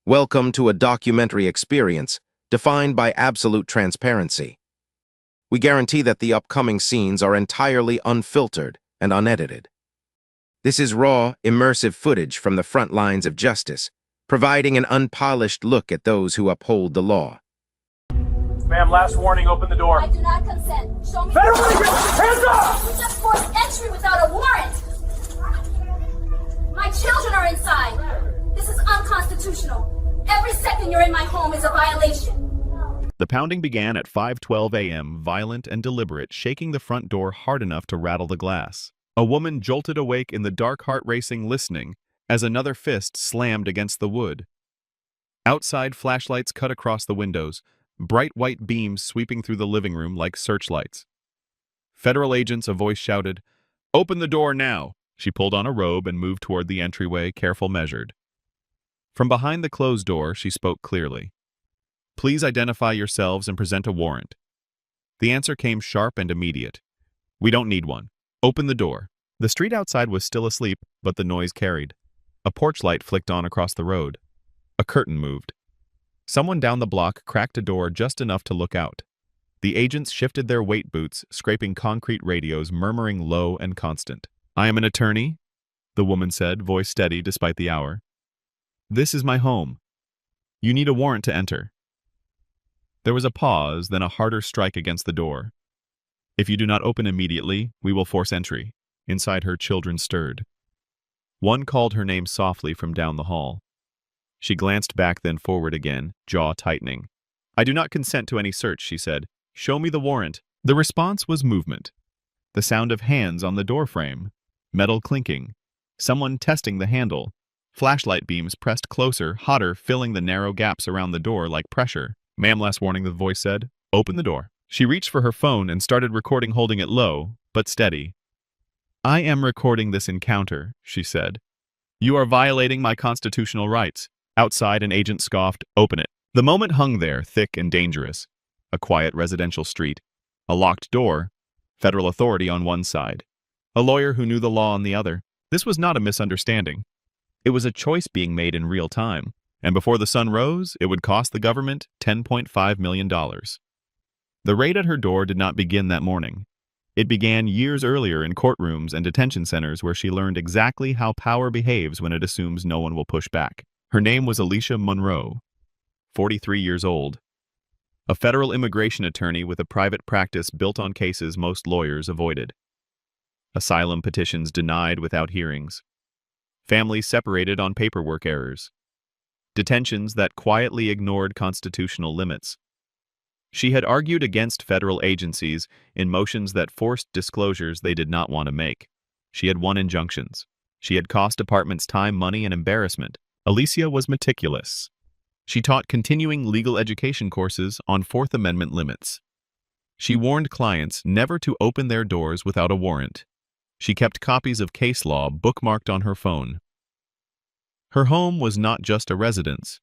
Welcome to a documentary experience defined by absolute transparency. We guarantee that the upcoming scenes are entirely unfiltered and unedited. This is raw, immersive footage from the front lines of justice, providing an unpolished look at those who uphold the law. Ma'am, last warning, open the door. I do not consent. Show me Federal agents, hands up! You just forced entry without a warrant. My children are inside. This is unconstitutional. Every second you're in my home is a violation. The pounding began at 5:12 a.m., violent and deliberate, shaking the front door hard enough to rattle the glass. A woman jolted awake in the dark, heart racing, listening, as another fist slammed against the wood. Outside, flashlights cut across the windows, bright white beams sweeping through the living room like searchlights. Federal agents, a voice shouted, "Open the door now!" She pulled on a robe and moved toward the entryway, careful, measured. From behind the closed door, she spoke clearly. "Please identify yourselves and present a warrant." The answer came sharp and immediate. "We don't need one. Open the door." The street outside was still asleep, but the noise carried. A porch light flicked on across the road. A curtain moved. Someone down the block cracked a door just enough to look out. The agents shifted their weight boots, scraping concrete radios, murmuring low and constant. "I am an attorney," the woman said, voice steady despite the hour. "This is my home. You need a warrant to enter." There was a pause, then a harder strike against the door. "If you do not open immediately, we will force entry." Inside her, children stirred. One called her name softly from down the hall. She glanced back, then forward again, jaw tightening. "I do not consent to any search," she said. "Show me the warrant." The response was movement. The sound of hands on the doorframe. Metal clinking. Someone testing the handle. Flashlight beams pressed closer, hotter, filling the narrow gaps around the door like pressure. "Ma'am, last warning," the voice said. "Open the door." She reached for her phone and started recording, holding it low, but steady. "I am recording this encounter," she said. "You are violating my constitutional rights." Outside, an agent scoffed, "Open it." The moment hung there, thick and dangerous. A quiet residential street. A locked door. Federal authority on one side. A lawyer who knew the law on the other. This was not a misunderstanding. It was a choice being made in real time, and before the sun rose, it would cost the government $10.5 million. The raid at her door did not begin that morning. It began years earlier in courtrooms and detention centers where she learned exactly how power behaves when it assumes no one will push back. Her name was Alicia Monroe, 43 years old. A federal immigration attorney with a private practice built on cases most lawyers avoided. Asylum petitions denied without hearings. Families separated on paperwork errors. Detentions that quietly ignored constitutional limits. She had argued against federal agencies in motions that forced disclosures they did not want to make. She had won injunctions. She had cost departments time, money, and embarrassment. Alicia was meticulous. She taught continuing legal education courses on Fourth Amendment limits. She warned clients never to open their doors without a warrant. She kept copies of case law bookmarked on her phone. Her home was not just a residence.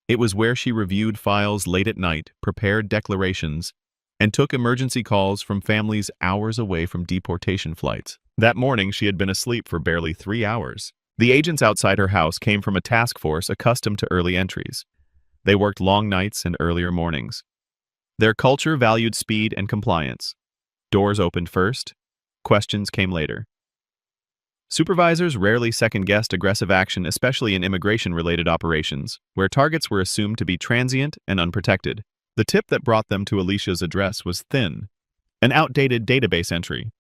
It was where she reviewed files late at night, prepared declarations, and took emergency calls from families hours away from deportation flights. That morning, she had been asleep for barely 3 hours. The agents outside her house came from a task force accustomed to early entries. They worked long nights and earlier mornings. Their culture valued speed and compliance. Doors opened first. Questions came later. Supervisors rarely second-guessed aggressive action, especially in immigration-related operations, where targets were assumed to be transient and unprotected. The tip that brought them to Alicia's address was thin. An outdated database entry.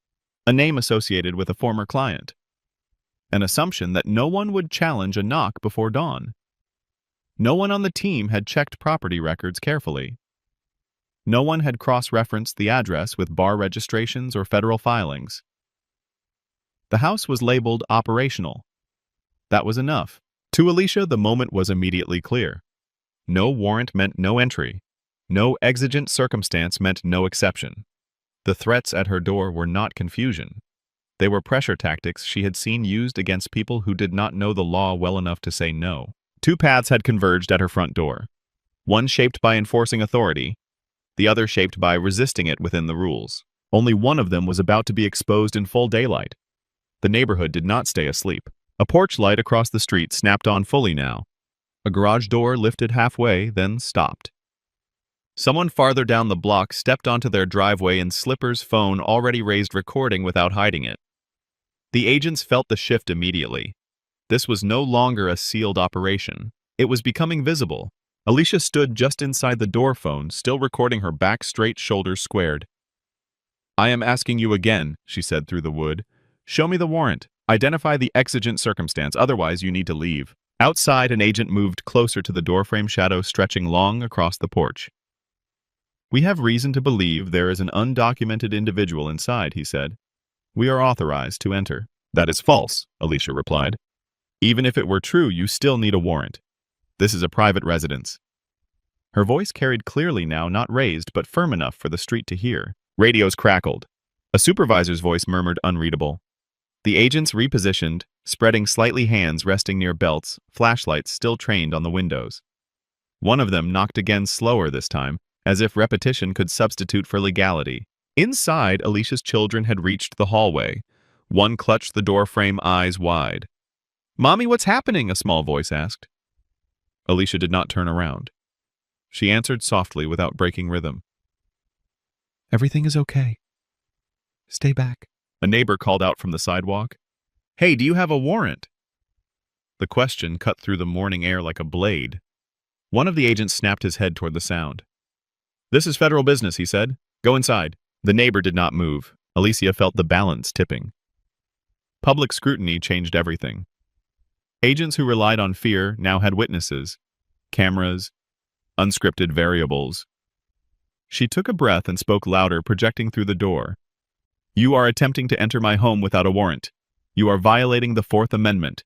A name associated with a former client. An assumption that no one would challenge a knock before dawn. No one on the team had checked property records carefully. No one had cross-referenced the address with bar registrations or federal filings. The house was labeled operational. That was enough. To Alicia, the moment was immediately clear. No warrant meant no entry. No exigent circumstance meant no exception. The threats at her door were not confusion. They were pressure tactics she had seen used against people who did not know the law well enough to say no. Two paths had converged at her front door. One shaped by enforcing authority, the other shaped by resisting it within the rules. Only one of them was about to be exposed in full daylight. The neighborhood did not stay asleep. A porch light across the street snapped on fully now. A garage door lifted halfway, then stopped. Someone farther down the block stepped onto their driveway and Slipper's phone already raised recording without hiding it. The agents felt the shift immediately. This was no longer a sealed operation. It was becoming visible. Alicia stood just inside the door phone, still recording, her back straight, shoulders squared. "I am asking you again," she said through the wood. "Show me the warrant. Identify the exigent circumstance, otherwise you need to leave." Outside, an agent moved closer to the doorframe shadow stretching long across the porch. "We have reason to believe there is an undocumented individual inside," he said. "We are authorized to enter." "That is false," Alicia replied. "Even if it were true, you still need a warrant. This is a private residence." Her voice carried clearly now, not raised, but firm enough for the street to hear. Radios crackled. A supervisor's voice murmured unreadable. The agents repositioned, spreading slightly, hands resting near belts, flashlights still trained on the windows. One of them knocked again, slower this time, as if repetition could substitute for legality. Inside, Alicia's children had reached the hallway. One clutched the doorframe, eyes wide. "Mommy, what's happening?" a small voice asked. Alicia did not turn around. She answered softly without breaking rhythm. "Everything is okay. Stay back." A neighbor called out from the sidewalk. "Hey, do you have a warrant?" The question cut through the morning air like a blade. One of the agents snapped his head toward the sound. "This is federal business," he said. "Go inside." The neighbor did not move. Alicia felt the balance tipping. Public scrutiny changed everything. Agents who relied on fear now had witnesses, cameras, unscripted variables. She took a breath and spoke louder, projecting through the door. "You are attempting to enter my home without a warrant. You are violating the Fourth Amendment.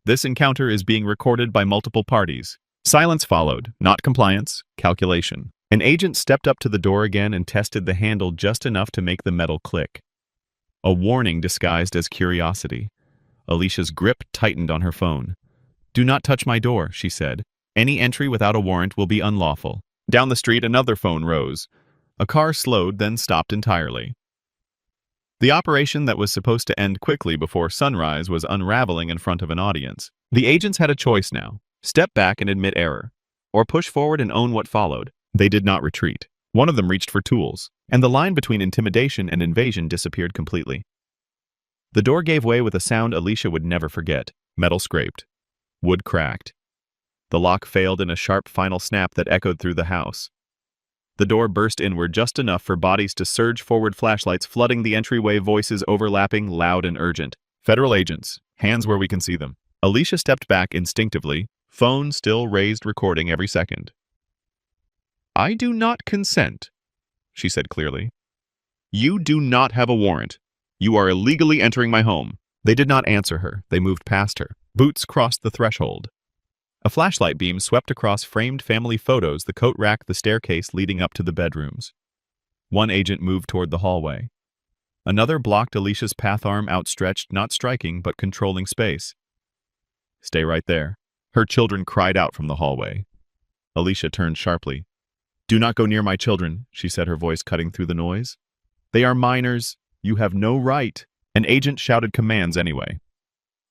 This encounter is being recorded by multiple parties." Silence followed, not compliance, calculation. An agent stepped up to the door again and tested the handle just enough to make the metal click. A warning disguised as curiosity. Alicia's grip tightened on her phone. "Do not touch my door," she said. "Any entry without a warrant will be unlawful." Down the street, another phone rose. A car slowed, then stopped entirely. The operation that was supposed to end quickly before sunrise was unraveling in front of an audience. The agents had a choice now: step back and admit error, or push forward and own what followed. They did not retreat. One of them reached for tools, and the line between intimidation and invasion disappeared completely. The door gave way with a sound Alicia would never forget. Metal scraped. Wood cracked. The lock failed in a sharp final snap that echoed through the house. The door burst inward just enough for bodies to surge forward, flashlights flooding the entryway, voices overlapping, loud and urgent. "Federal agents, hands where we can see them." Alicia stepped back instinctively, phone still raised, recording every second. "I do not consent," she said clearly. "You do not have a warrant. You are illegally entering my home." They did not answer her. They moved past her. Boots crossed the threshold. A flashlight beam swept across framed family photos, the coat rack, the staircase leading up to the bedrooms. One agent moved toward the hallway. Another blocked Alicia's path, arm outstretched, not striking, but controlling space. "Stay right there." Her children cried out from the hallway. Alicia turned sharply. "Do not go near my children," she said, her voice cutting through the noise. "They are minors. You have no right." An agent shouted commands anyway.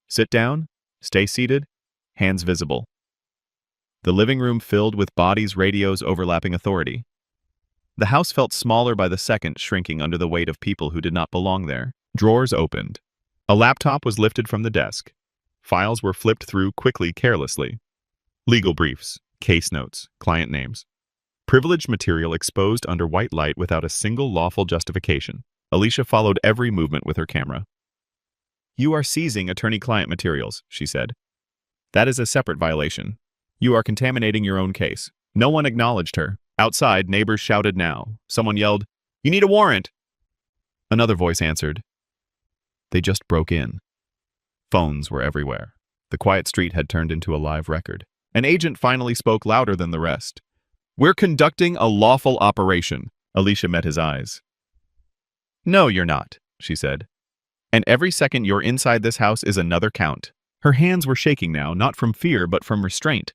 "Sit down. Stay seated. Hands visible." The living room filled with bodies, radios overlapping authority. The house felt smaller by the second, shrinking under the weight of people who did not belong there. Drawers opened. A laptop was lifted from the desk. Files were flipped through quickly, carelessly. Legal briefs, case notes, client names. Privileged material exposed under white light without a single lawful justification. Alicia followed every movement with her camera. "You are seizing attorney-client materials," she said. "That is a separate violation. You are contaminating your own case." No one acknowledged her. Outside, neighbors shouted now. Someone yelled, "You need a warrant!" Another voice answered. They just broke in. Phones were everywhere. The quiet street had turned into a live record. An agent finally spoke louder than the rest. "We're conducting a lawful operation." Alicia met his eyes. "No, you're not," she said. "And every second you're inside this house is another count." Her hands were shaking now, not from fear, but from restraint.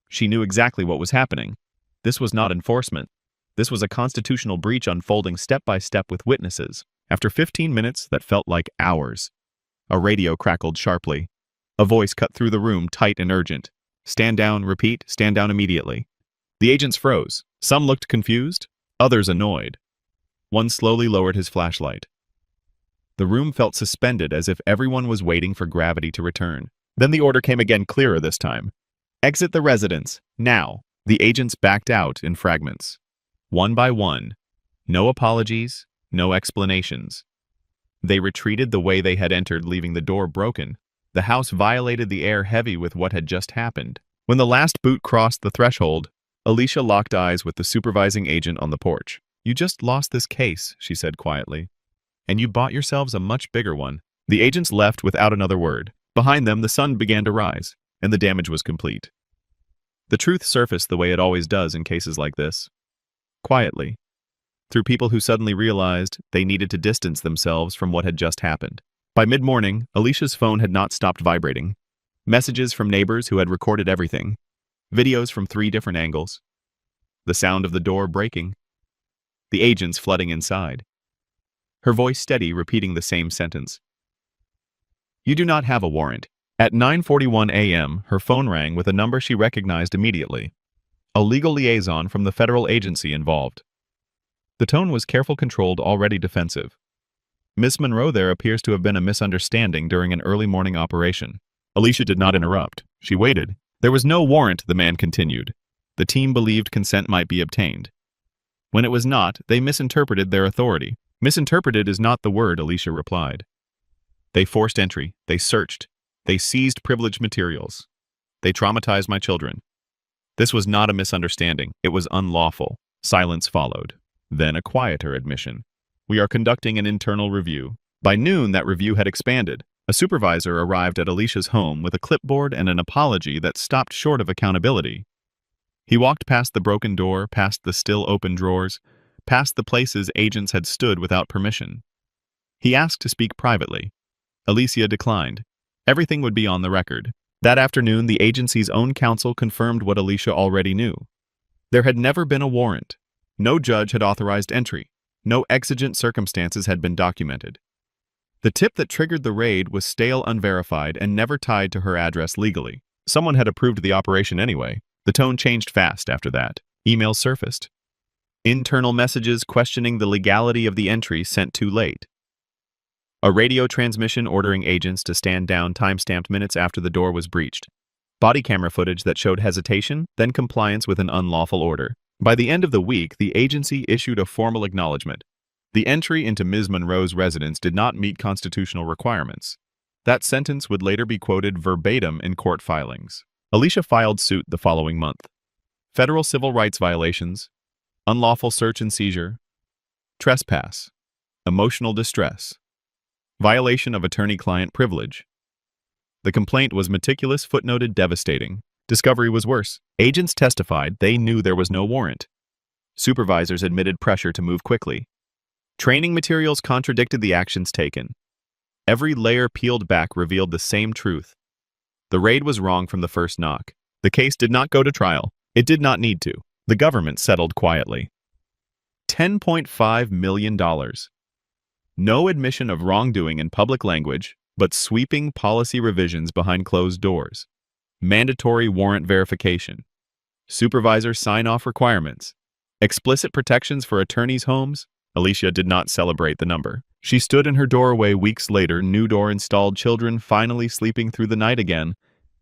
She knew exactly what was happening. This was not enforcement. This was a constitutional breach unfolding step by step with witnesses. After 15 minutes that felt like hours, a radio crackled sharply. A voice cut through the room, tight and urgent. Stand down, repeat, stand down immediately. The agents froze. Some looked confused, others annoyed. One slowly lowered his flashlight. The room felt suspended as if everyone was waiting for gravity to return. Then the order came again, clearer this time. Exit the residence, now. The agents backed out in fragments. One by one. No apologies, no explanations. They retreated the way they had entered, leaving the door broken. The house violated the air heavy with what had just happened. When the last boot crossed the threshold, Alicia locked eyes with the supervising agent on the porch. "You just lost this case," she said quietly. "And you bought yourselves a much bigger one." The agents left without another word. Behind them, the sun began to rise, and the damage was complete. The truth surfaced the way it always does in cases like this. Quietly. Through people who suddenly realized they needed to distance themselves from what had just happened. By mid-morning, Alicia's phone had not stopped vibrating. Messages from neighbors who had recorded everything. Videos from 3 different angles. The sound of the door breaking. The agents flooding inside. Her voice steady, repeating the same sentence. "You do not have a warrant." At 9:41 a.m., her phone rang with a number she recognized immediately. A legal liaison from the federal agency involved. The tone was careful, controlled, already defensive. "Miss Monroe, there appears to have been a misunderstanding during an early morning operation." Alicia did not interrupt. She waited. "There was no warrant," the man continued. "The team believed consent might be obtained. When it was not, they misinterpreted their authority." "Misinterpreted is not the word," Alicia replied. "They forced entry. They searched. They seized privileged materials. They traumatized my children. This was not a misunderstanding. It was unlawful." Silence followed. Then a quieter admission. "We are conducting an internal review." By noon, that review had expanded. A supervisor arrived at Alicia's home with a clipboard and an apology that stopped short of accountability. He walked past the broken door, past the still open drawers, past the places agents had stood without permission. He asked to speak privately. Alicia declined. Everything would be on the record. That afternoon, the agency's own counsel confirmed what Alicia already knew. There had never been a warrant. No judge had authorized entry. No exigent circumstances had been documented. The tip that triggered the raid was stale, unverified, and never tied to her address legally. Someone had approved the operation anyway. The tone changed fast after that. Emails surfaced. Internal messages questioning the legality of the entry sent too late. A radio transmission ordering agents to stand down timestamped minutes after the door was breached. Body camera footage that showed hesitation, then compliance with an unlawful order. By the end of the week, the agency issued a formal acknowledgement. The entry into Ms. Monroe's residence did not meet constitutional requirements. That sentence would later be quoted verbatim in court filings. Alicia filed suit the following month. Federal civil rights violations, unlawful search and seizure, trespass, emotional distress, violation of attorney-client privilege. The complaint was meticulous, footnoted, devastating. Discovery was worse. Agents testified they knew there was no warrant. Supervisors admitted pressure to move quickly. Training materials contradicted the actions taken. Every layer peeled back revealed the same truth. The raid was wrong from the first knock. The case did not go to trial. It did not need to. The government settled quietly. $10.5 million. No admission of wrongdoing in public language, but sweeping policy revisions behind closed doors. Mandatory warrant verification. Supervisor sign-off requirements. Explicit protections for attorneys' homes. Alicia did not celebrate the number. She stood in her doorway weeks later, new door-installed children finally sleeping through the night again,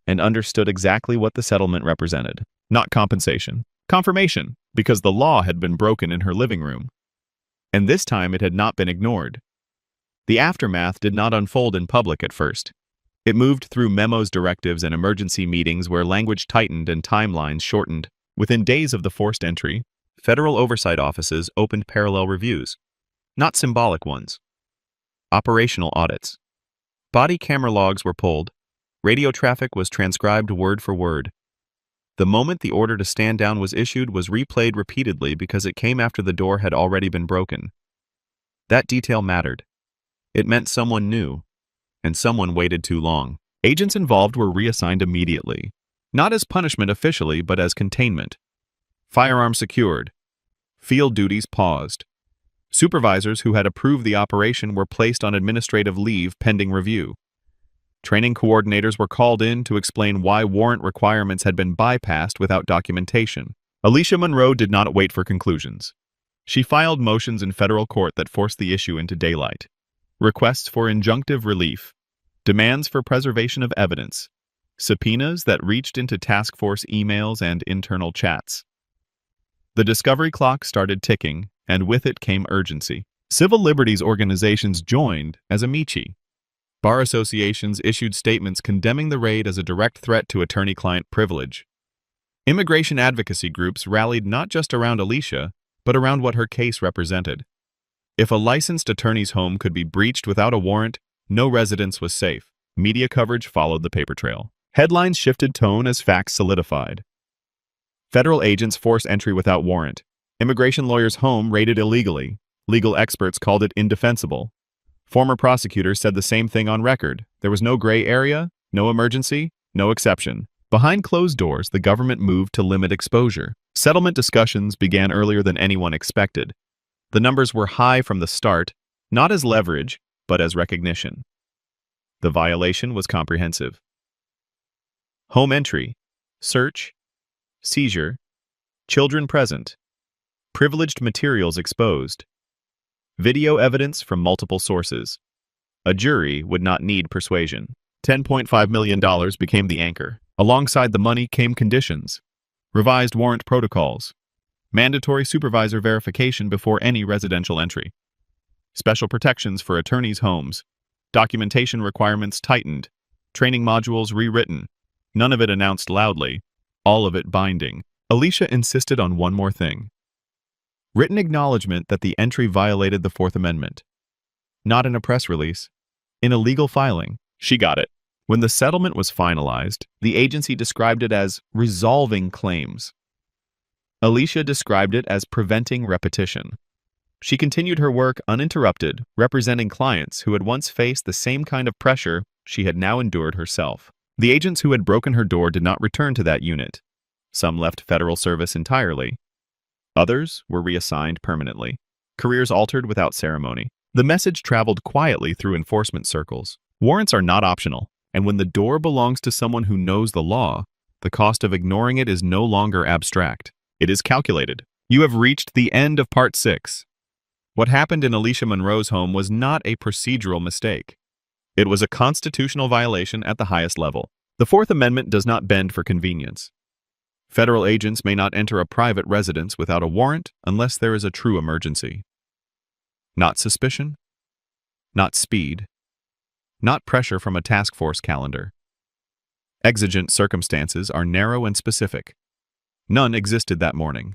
and understood exactly what the settlement represented. Not compensation. Confirmation, because the law had been broken in her living room. And this time it had not been ignored. The aftermath did not unfold in public at first. It moved through memos, directives, and emergency meetings where language tightened and timelines shortened. Within days of the forced entry, federal oversight offices opened parallel reviews. Not symbolic ones. Operational audits. Body camera logs were pulled. Radio traffic was transcribed word for word. The moment the order to stand down was issued was replayed repeatedly because it came after the door had already been broken. That detail mattered. It meant someone knew, and someone waited too long. Agents involved were reassigned immediately, not as punishment officially, but as containment. Firearms secured. Field duties paused. Supervisors who had approved the operation were placed on administrative leave pending review. Training coordinators were called in to explain why warrant requirements had been bypassed without documentation. Alicia Monroe did not wait for conclusions. She filed motions in federal court that forced the issue into daylight. Requests for injunctive relief, demands for preservation of evidence, subpoenas that reached into task force emails and internal chats. The discovery clock started ticking, and with it came urgency. Civil liberties organizations joined as amici. Bar associations issued statements condemning the raid as a direct threat to attorney-client privilege. Immigration advocacy groups rallied not just around Alicia, but around what her case represented. If a licensed attorney's home could be breached without a warrant, no residence was safe. Media coverage followed the paper trail. Headlines shifted tone as facts solidified. Federal agents forced entry without warrant. Immigration lawyer's home raided illegally. Legal experts called it indefensible. Former prosecutors said the same thing on record. There was no gray area, no emergency, no exception. Behind closed doors, the government moved to limit exposure. Settlement discussions began earlier than anyone expected. The numbers were high from the start, not as leverage, but as recognition. The violation was comprehensive. Home entry, search, seizure, children present, privileged materials exposed, video evidence from multiple sources. A jury would not need persuasion. $10.5 million became the anchor. Alongside the money came conditions, revised warrant protocols, mandatory supervisor verification before any residential entry, special protections for attorneys' homes, documentation requirements tightened, training modules rewritten, none of it announced loudly, all of it binding. Alicia insisted on one more thing. Written acknowledgement that the entry violated the Fourth Amendment. Not in a press release, in a legal filing. She got it. When the settlement was finalized, the agency described it as resolving claims. Alicia described it as preventing repetition. She continued her work uninterrupted, representing clients who had once faced the same kind of pressure she had now endured herself. The agents who had broken her door did not return to that unit. Some left federal service entirely. Others were reassigned permanently. Careers altered without ceremony. The message traveled quietly through enforcement circles. Warrants are not optional, and when the door belongs to someone who knows the law, the cost of ignoring it is no longer abstract. It is calculated. You have reached the end of Part 6. What happened in Alicia Monroe's home was not a procedural mistake. It was a constitutional violation at the highest level. The Fourth Amendment does not bend for convenience. Federal agents may not enter a private residence without a warrant unless there is a true emergency. Not suspicion, not speed, not pressure from a task force calendar. Exigent circumstances are narrow and specific. None existed that morning.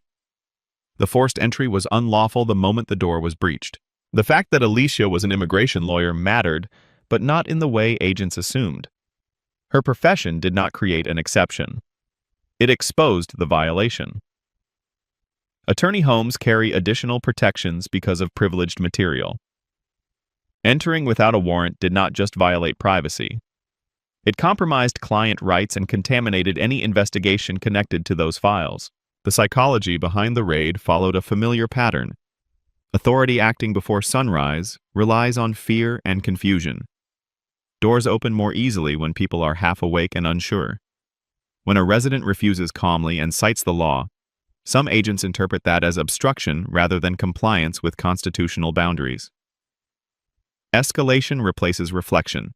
The forced entry was unlawful the moment the door was breached. The fact that Alicia was an immigration lawyer mattered, but not in the way agents assumed. Her profession did not create an exception. It exposed the violation. Attorney homes carry additional protections because of privileged material. Entering without a warrant did not just violate privacy. It compromised client rights and contaminated any investigation connected to those files. The psychology behind the raid followed a familiar pattern. Authority acting before sunrise relies on fear and confusion. Doors open more easily when people are half awake and unsure. When a resident refuses calmly and cites the law, some agents interpret that as obstruction rather than compliance with constitutional boundaries. Escalation replaces reflection.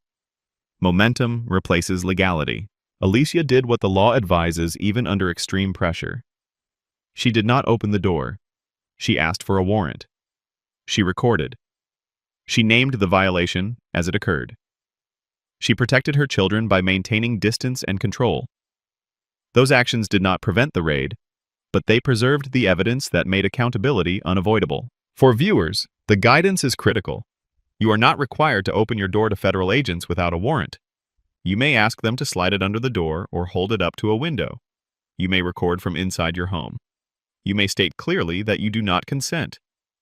Momentum replaces legality. Alicia did what the law advises even under extreme pressure. She did not open the door. She asked for a warrant. She recorded. She named the violation as it occurred. She protected her children by maintaining distance and control. Those actions did not prevent the raid, but they preserved the evidence that made accountability unavoidable. For viewers, the guidance is critical. You are not required to open your door to federal agents without a warrant. You may ask them to slide it under the door or hold it up to a window. You may record from inside your home. You may state clearly that you do not consent.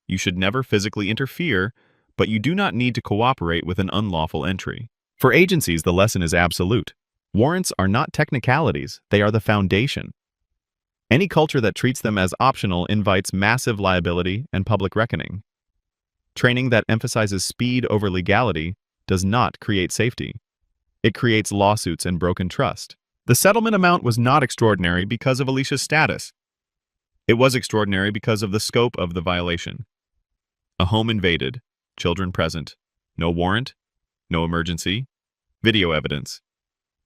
You should never physically interfere, but you do not need to cooperate with an unlawful entry. For agencies, the lesson is absolute. Warrants are not technicalities, they are the foundation. Any culture that treats them as optional invites massive liability and public reckoning. Training that emphasizes speed over legality does not create safety. It creates lawsuits and broken trust. The settlement amount was not extraordinary because of Alicia's status. It was extraordinary because of the scope of the violation. A home invaded, children present, no warrant, no emergency, video evidence,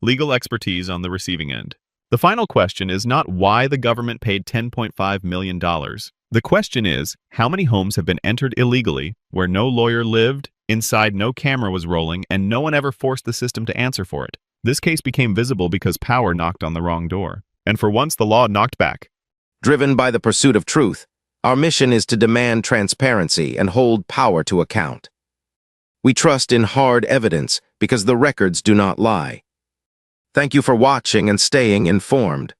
legal expertise on the receiving end. The final question is not why the government paid $10.5 million. The question is, how many homes have been entered illegally, where no lawyer lived, inside no camera was rolling, and no one ever forced the system to answer for it? This case became visible because power knocked on the wrong door. And for once, the law knocked back. Driven by the pursuit of truth, our mission is to demand transparency and hold power to account. We trust in hard evidence because the records do not lie. Thank you for watching and staying informed.